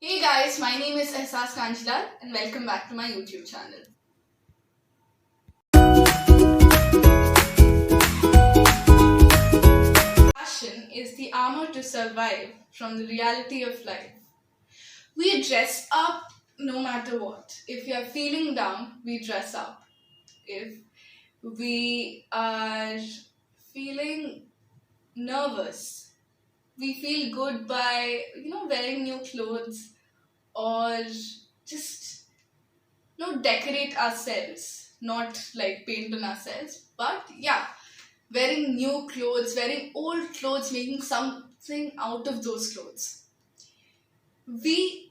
Hey guys, my name is Ehasaas Kanjilal and welcome back to my YouTube channel. Fashion is the armor to survive from the reality of life. We dress up no matter what. If we are feeling down, we dress up. If we are feeling nervous, we feel good by wearing new clothes or just decorate ourselves, not like paint on ourselves, but yeah, wearing new clothes, wearing old clothes, making something out of those clothes. We,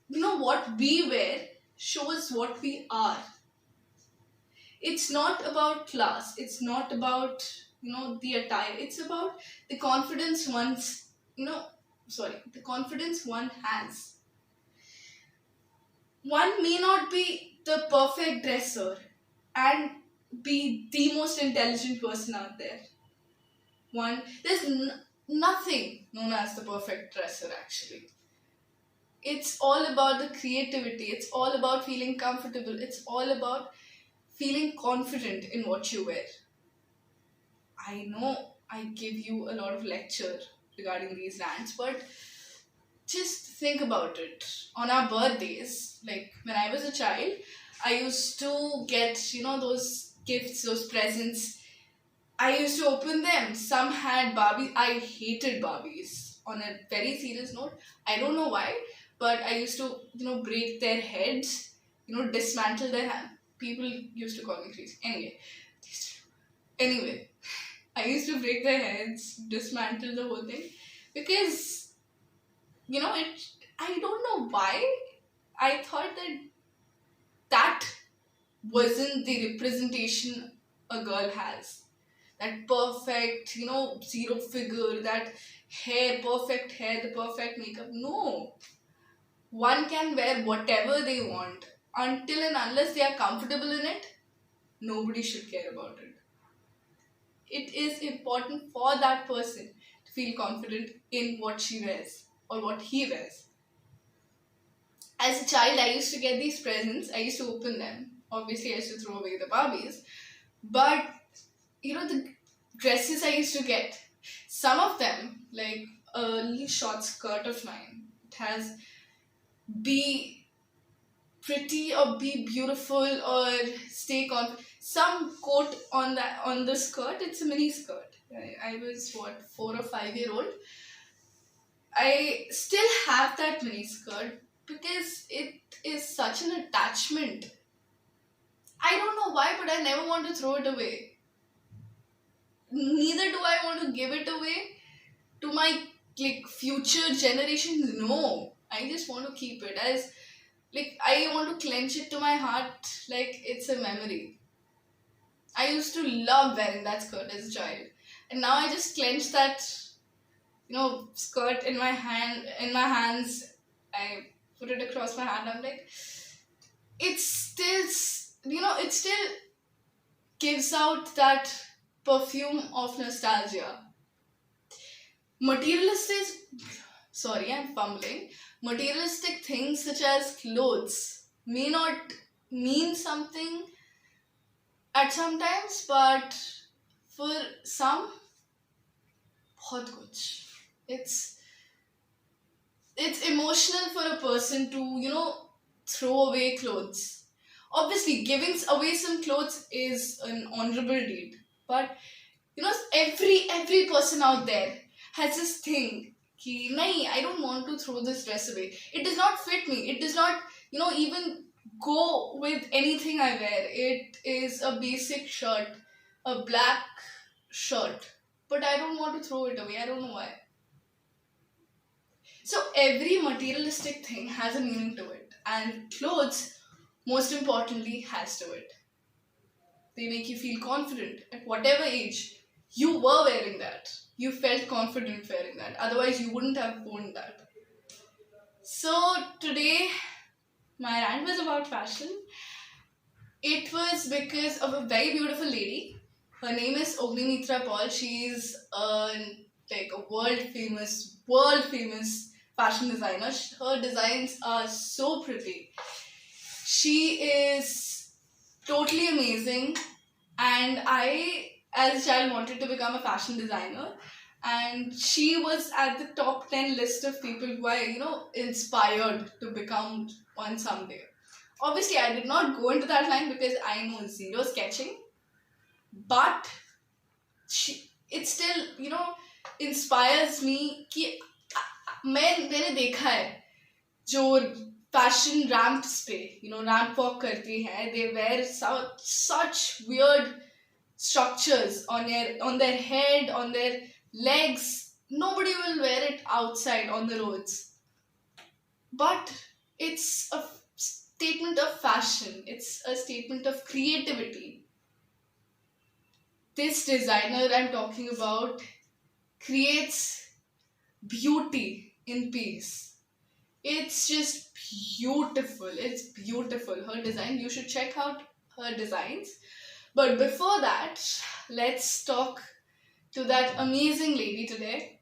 what we wear shows what we are. It's not about class, it's not about, the attire, it's about the confidence the confidence one has. One may not be the perfect dresser and be the most intelligent person out there. There's nothing known as the perfect dresser actually. It's all about the creativity, it's all about feeling comfortable, it's all about feeling confident in what you wear. I know I give you a lot of lecture regarding these rants, but just think about it. On our birthdays, like when I was a child, I used to get, those gifts, those presents. I used to open them. Some had Barbies. I hated Barbies. On a very serious note, I don't know why, but I used to, break their heads, dismantle their hand. People used to call me crazy. Anyway, I used to break their heads, dismantle the whole thing because I don't know why I thought that wasn't the representation a girl has. That perfect, zero figure, that perfect hair, the perfect makeup. No. One can wear whatever they want until and unless they are comfortable in it. Nobody should care about it. It is important for that person to feel confident in what she wears or what he wears. As a child, I used to get these presents. I used to open them. Obviously, I used to throw away the Barbies. But, the dresses I used to get, some of them, like a little short skirt of mine, it has be pretty or be beautiful or stay confident. Some coat on the skirt, it's a mini skirt. I was 4 or 5 year old. I still have that mini skirt because it is such an attachment. I don't know why, but I never want to throw it away. Neither do I want to give it away to my future generations. No, I just want to keep it as I want to clench it to my heart like it's a memory. I used to love wearing that skirt as a child, and now I just clench that skirt in my hands. I put it across my hand. I'm like, it still gives out that perfume of nostalgia. I'm fumbling. Materialistic things such as clothes may not mean something at some times, but for some, बहुत कुछ. It's emotional for a person to throw away clothes. Obviously, giving away some clothes is an honorable deed, but every person out there has this thing ki nahi, I don't want to throw this dress away. It does not fit me. It does not even go with anything I wear. It is a basic shirt, a black shirt, but I don't want to throw it away. I don't know why. So every materialistic thing has a meaning to it, and clothes, most importantly, has to it. They make you feel confident at whatever age you were wearing that. You felt confident wearing that. Otherwise, you wouldn't have worn that. So today, my rant was about fashion. It was because of a very beautiful lady. Her name is Agnimitra. She is a world famous fashion designer. Her designs are so pretty. She is totally amazing, and I, as a child, wanted to become a fashion designer. And she was at the top 10 list of people who I, inspired to become one someday. Obviously, I did not go into that line because I know zero sketching, but it still, inspires me कि मैंने देखा है जो fashion ramps पे ramp walk करती हैं, they wear such weird structures on their head, on their legs. Nobody will wear it outside on the roads, but it's a statement of fashion, it's a statement of creativity. This designer I'm talking about creates beauty in peace. It's just beautiful. It's beautiful. Her design, you should check out her designs. But before that, let's talk to that amazing lady today.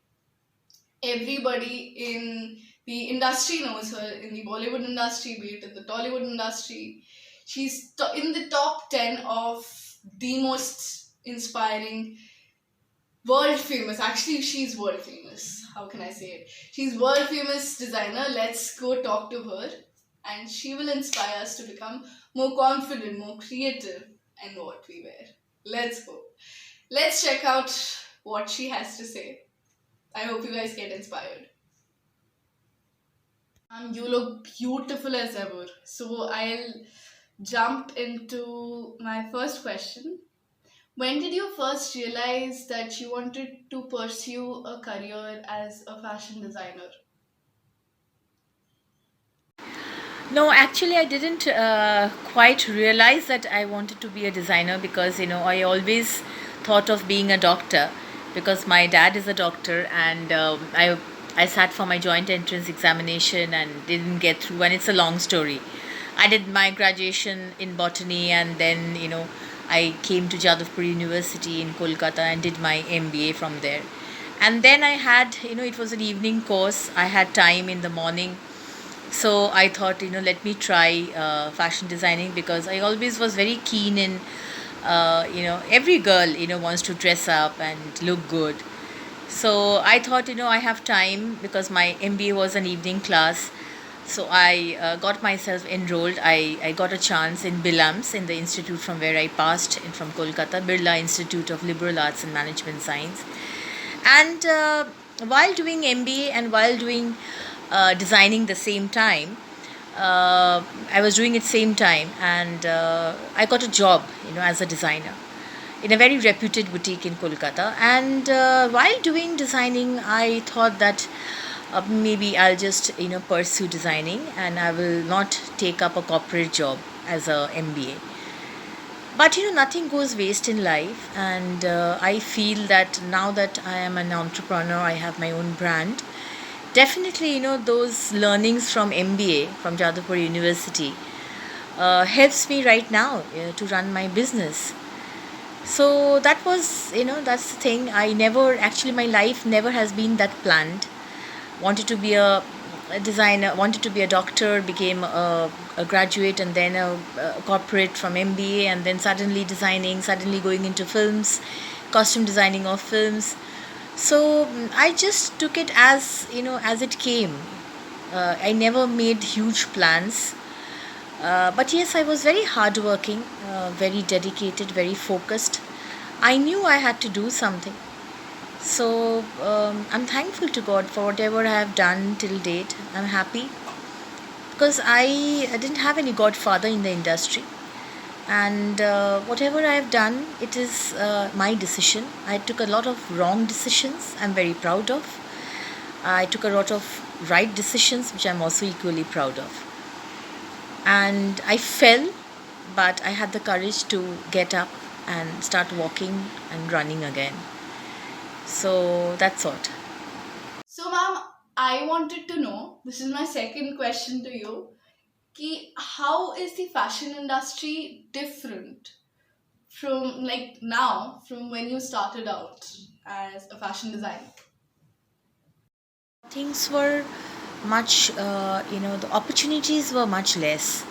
Everybody in the industry knows her, in the Bollywood industry, be it in the Tollywood industry. She's in the top 10 of the most inspiring, world famous. Actually, she's world famous. How can I say it? She's world famous designer. Let's go talk to her, and she will inspire us to become more confident, more creative in what we wear. Let's go. Let's check out what she has to say. I hope you guys get inspired. You look beautiful as ever. So I'll jump into my first question. When did you first realize that you wanted to pursue a career as a fashion designer? No, actually, I didn't quite realize that I wanted to be a designer because, I always thought of being a doctor because my dad is a doctor, and I sat for my joint entrance examination and didn't get through, and it's a long story. I did my graduation in botany, and then, I came to Jadavpur University in Kolkata and did my MBA from there. And then I had, it was an evening course. I had time in the morning, so I thought, let me try fashion designing because I always was very keen in, every girl, wants to dress up and look good. So I thought, I have time because my MBA was an evening class. So I got myself enrolled. I got a chance in Bilams, in the institute from where I passed in from Kolkata, Birla Institute of Liberal Arts and Management Science. And while doing MBA and while doing designing the same time, I was doing it same time, and I got a job, as a designer in a very reputed boutique in Kolkata. And while doing designing, I thought that maybe I'll just pursue designing, and I will not take up a corporate job as a MBA. But nothing goes waste in life, and I feel that now that I am an entrepreneur, I have my own brand. Definitely, those learnings from MBA from Jadavpur University helps me right now to run my business. So that was, that's the thing. I never, actually, my life never has been that planned. Wanted to be a designer, wanted to be a doctor, became a graduate, and then a corporate from MBA, and then suddenly designing, suddenly going into films, costume designing of films. So I just took it as, as it came. I never made huge plans. But yes, I was very hardworking, very dedicated, very focused. I knew I had to do something. So I'm thankful to God for whatever I have done till date. I'm happy because I didn't have any godfather in the industry. And whatever I have done, it is my decision. I took a lot of wrong decisions I'm very proud of. I took a lot of right decisions which I'm also equally proud of. And I fell, but I had the courage to get up and start walking and running again. So that's what. So, ma'am, I wanted to know, this is my second question to you, how is the fashion industry different from like now, from when you started out as a fashion designer? Things were much, the opportunities were much less.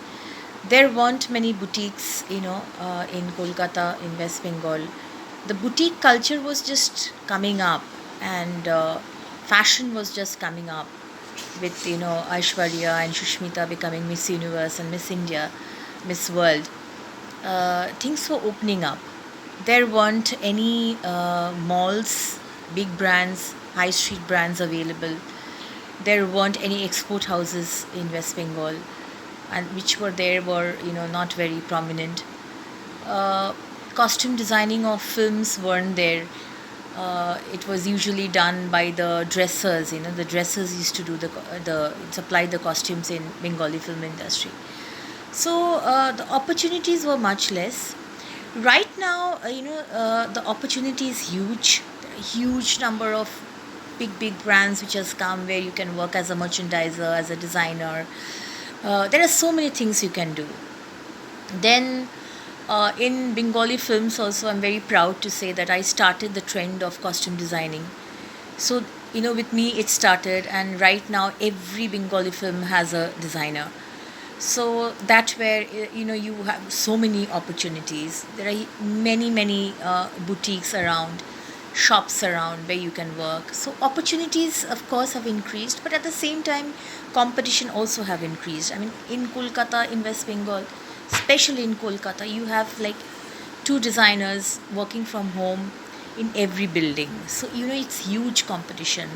There weren't many boutiques, in Kolkata, in West Bengal. The boutique culture was just coming up, and fashion was just coming up with, Aishwarya and Shushmita becoming Miss Universe and Miss India, Miss World. Things were opening up. There weren't any malls, big brands, high street brands available. There weren't any export houses in West Bengal, and which were there were, not very prominent. uh, Costume designing of films weren't there. It was usually done by the dressers. The dressers used to do the supply the costumes in Bengali film industry. So the opportunities were much less. Right now, the opportunity is huge. There are a huge number of big brands which has come where you can work as a merchandiser, as a designer. There are so many things you can do. Then, in Bengali films, also, I'm very proud to say that I started the trend of costume designing. So, with me, it started, and right now, every Bengali film has a designer. So that where you have so many opportunities. There are many boutiques around, shops around where you can work. So opportunities, of course, have increased, but at the same time, competition also have increased. I mean, in Kolkata, in West Bengal, especially in Kolkata, you have like two designers working from home in every building. So it's huge competition.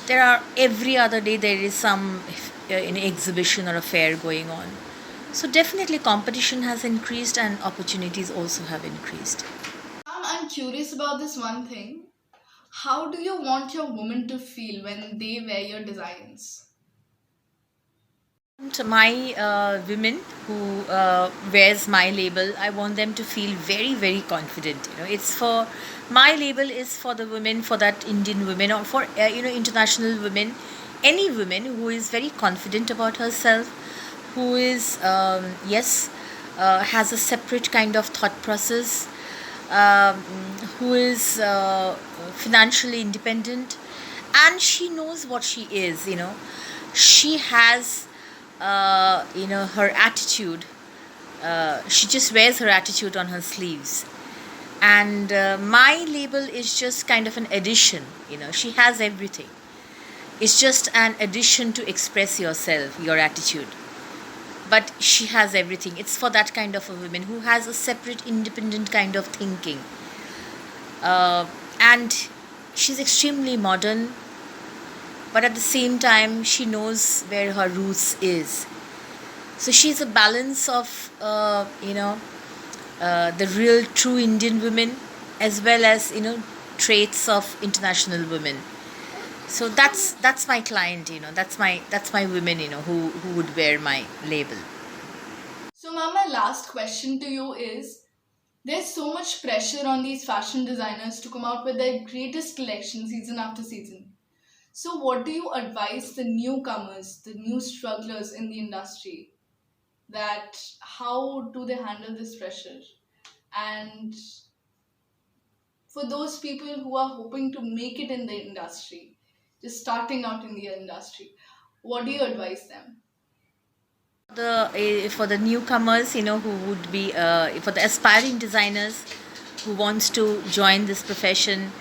There are every other day there is some an exhibition or a fair going on. So definitely competition has increased and opportunities also have increased. I'm curious about this one thing. How do you want your woman to feel when they wear your designs? To my women who wears my label, I want them to feel very very confident. It's for my label is for the women, for that Indian women, or for international women, any women who is very confident about herself, who is yes, has a separate kind of thought process, um, who is financially independent, and she knows what she is. She has her attitude. She just wears her attitude on her sleeves. And my label is just kind of an addition. She has everything. It's just an addition to express yourself, your attitude. But she has everything. It's for that kind of a woman who has a separate, independent kind of thinking. And she's extremely modern, but at the same time, she knows where her roots is. So she's a balance of, the real true Indian women, as well as traits of international women. So that's my client. That's my women. Who would wear my label. So, ma'am, my last question to you is, there's so much pressure on these fashion designers to come out with their greatest collection season after season. So, what do you advise the newcomers, the new strugglers in the industry, that how do they handle this pressure? And for those people who are hoping to make it in the industry, just starting out in the industry, what do you advise them? For the newcomers, who would be for the aspiring designers who wants to join this profession,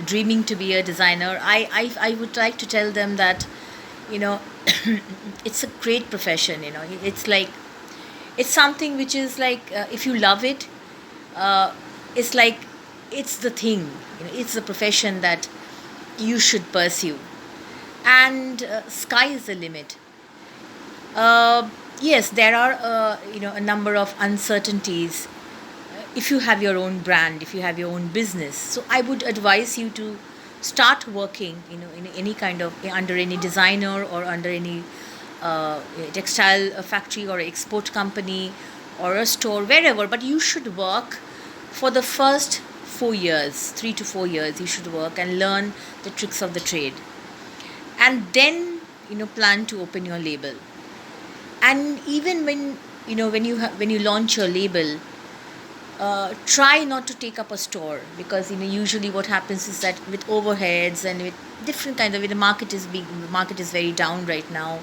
dreaming to be a designer, I would like to tell them that you know it's a great profession. It's like, it's something which is like, if you love it, uh, it's like, it's the thing. It's the profession that you should pursue, and sky is the limit. Yes, there are a number of uncertainties if you have your own brand, if you have your own business. So I would advise you to start working, in any kind of, under any designer or under any textile factory or export company or a store, wherever. But you should work for the first 4 years, 3 to 4 years. You should work and learn the tricks of the trade, and then plan to open your label. And even when you launch your label, try not to take up a store, because usually what happens is that with overheads and with different kind of, the market is very down right now.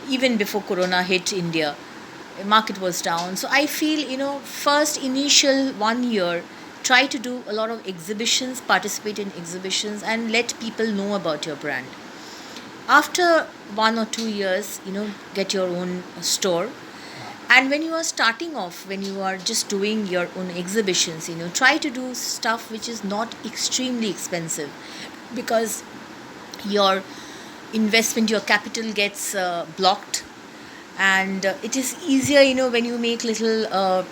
Even before corona hit India, the market was down. So I feel, first initial 1 year, try to do a lot of exhibitions, participate in exhibitions, and let people know about your brand. After 1 or 2 years, get your own store. And when you are starting off, when you are just doing your own exhibitions, try to do stuff which is not extremely expensive, because your investment, your capital gets blocked. And it is easier, when you make little uh,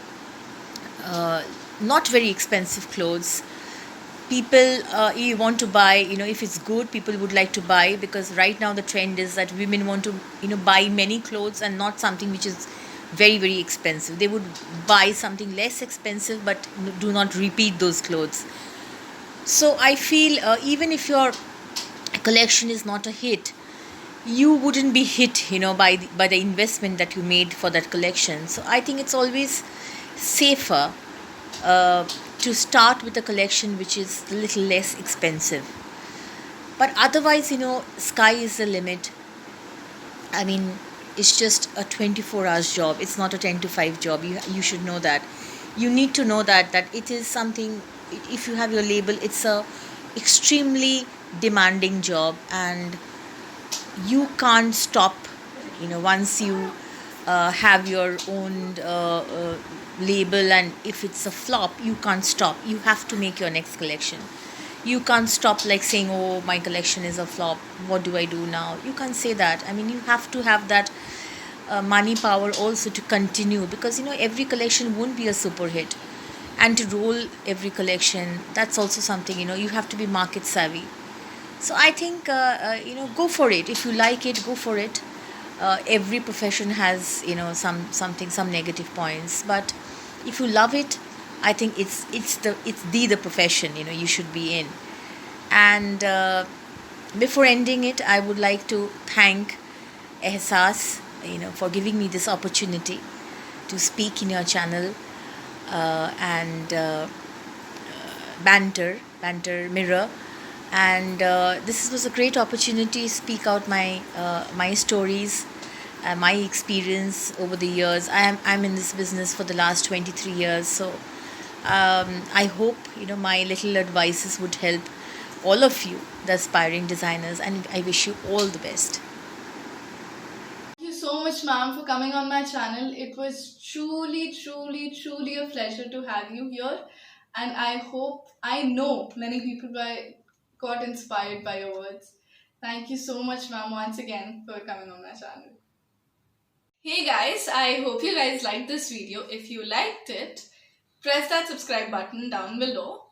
not very expensive clothes. People, you want to buy, if it's good, people would like to buy, because right now the trend is that women want to, buy many clothes and not something which is very very expensive. They would buy something less expensive but do not repeat those clothes. So I feel, even if your collection is not a hit, you wouldn't be hit, by the investment that you made for that collection. So I think it's always safer uh, to start with a collection which is a little less expensive. But otherwise, sky is the limit. I mean, it's just a 24 hours job. It's not a 10 to 5 job. You should know that. You need to know that it is something. If you have your label, it's a extremely demanding job, and you can't stop. Once you have your own label, and if it's a flop, you can't stop. You have to make your next collection. You can't stop, like saying, oh, my collection is a flop, what do I do now? You can't say that. I mean, you have to have that money power also to continue, because every collection won't be a super hit. And to roll every collection, that's also something, you have to be market savvy. So I think, go for it. If you like it, go for it. Every profession has, some negative points, but if you love it, I think it's the profession, you should be in. And before ending it, I would like to thank Ehasaas, for giving me this opportunity to speak in your channel, and banter mirror. And this was a great opportunity to speak out my stories, my experience over the years. I'm in this business for the last 23 years, so I hope my little advices would help all of you, the aspiring designers, and I wish you all the best. Thank you so much, ma'am, for coming on my channel. It was truly, truly, truly a pleasure to have you here. And I know many people got inspired by your words. Thank you so much, ma'am, once again for coming on my channel. Hey guys, I hope you guys liked this video. If you liked it, press that subscribe button down below,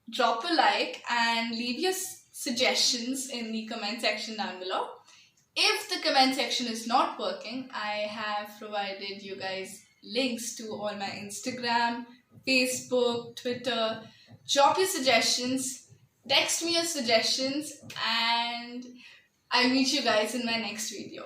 drop a like, and leave your suggestions in the comment section down below. If the comment section is not working, I have provided you guys links to all my Instagram, Facebook, Twitter. Drop your suggestions, text me your suggestions, and I'll meet you guys in my next video.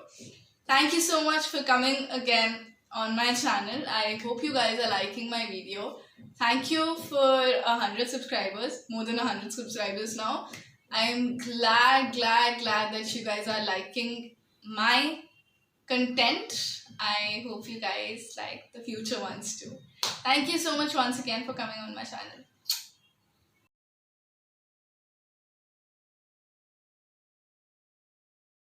Thank you so much for coming again on my channel. I hope you guys are liking my video. Thank you for 100 subscribers, more than 100 subscribers now. I'm glad that you guys are liking my content. I hope you guys like the future ones too. Thank you so much once again for coming on my channel.